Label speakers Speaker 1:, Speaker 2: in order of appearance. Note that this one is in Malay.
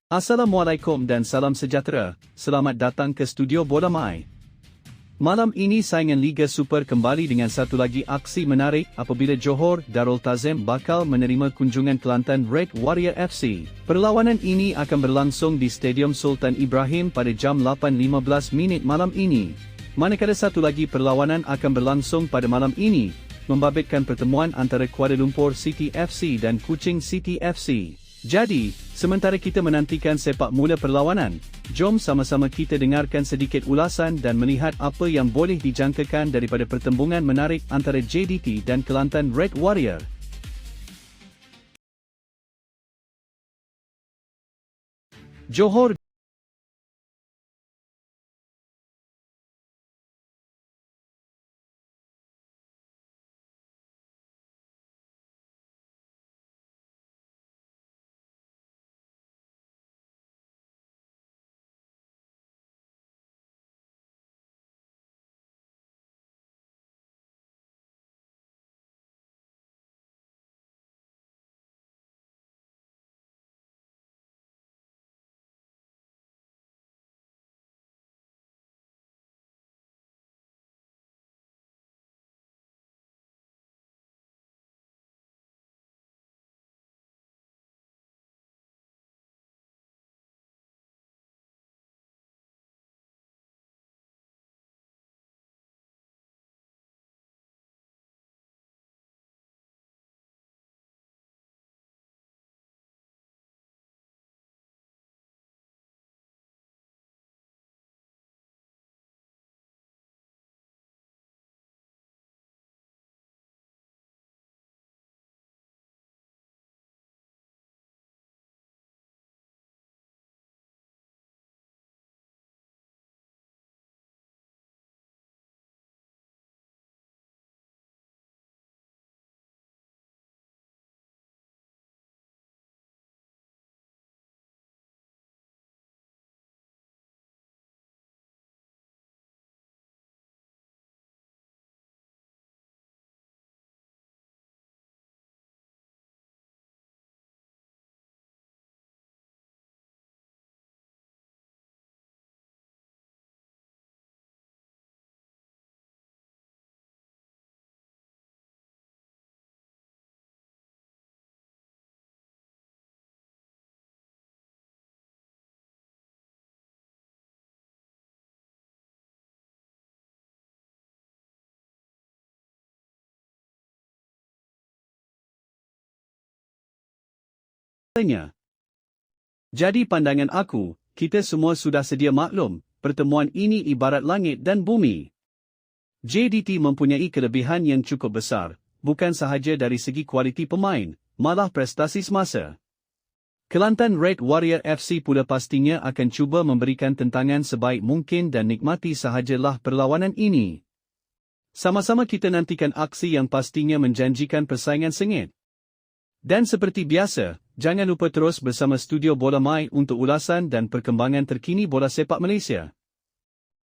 Speaker 1: Assalamualaikum dan salam sejahtera, selamat datang ke studio Bola Mai. Malam ini saingan Liga Super kembali dengan satu lagi aksi menarik apabila Johor Darul Tazim bakal menerima kunjungan Kelantan Red Warrior FC. Perlawanan ini akan berlangsung di Stadium Sultan Ibrahim pada jam 8.15 malam ini. Manakala satu lagi perlawanan akan berlangsung pada malam ini, membabitkan pertemuan antara Kuala Lumpur City FC dan Kuching City FC. Jadi, sementara kita menantikan sepak mula perlawanan, jom sama-sama kita dengarkan sedikit ulasan dan melihat apa yang boleh dijangkakan daripada pertembungan menarik antara JDT dan Kelantan Red Warrior. Johor tanya. Jadi pandangan aku, kita semua sudah sedia maklum, pertemuan ini ibarat langit dan bumi. JDT mempunyai kelebihan yang cukup besar, bukan sahaja dari segi kualiti pemain, malah prestasi semasa. Kelantan Red Warrior FC pula pastinya akan cuba memberikan tentangan sebaik mungkin dan nikmati sahajalah perlawanan ini. Sama-sama kita nantikan aksi yang pastinya menjanjikan persaingan sengit. Dan seperti biasa, jangan lupa terus bersama Studio Bola Mai untuk ulasan dan perkembangan terkini bola sepak Malaysia.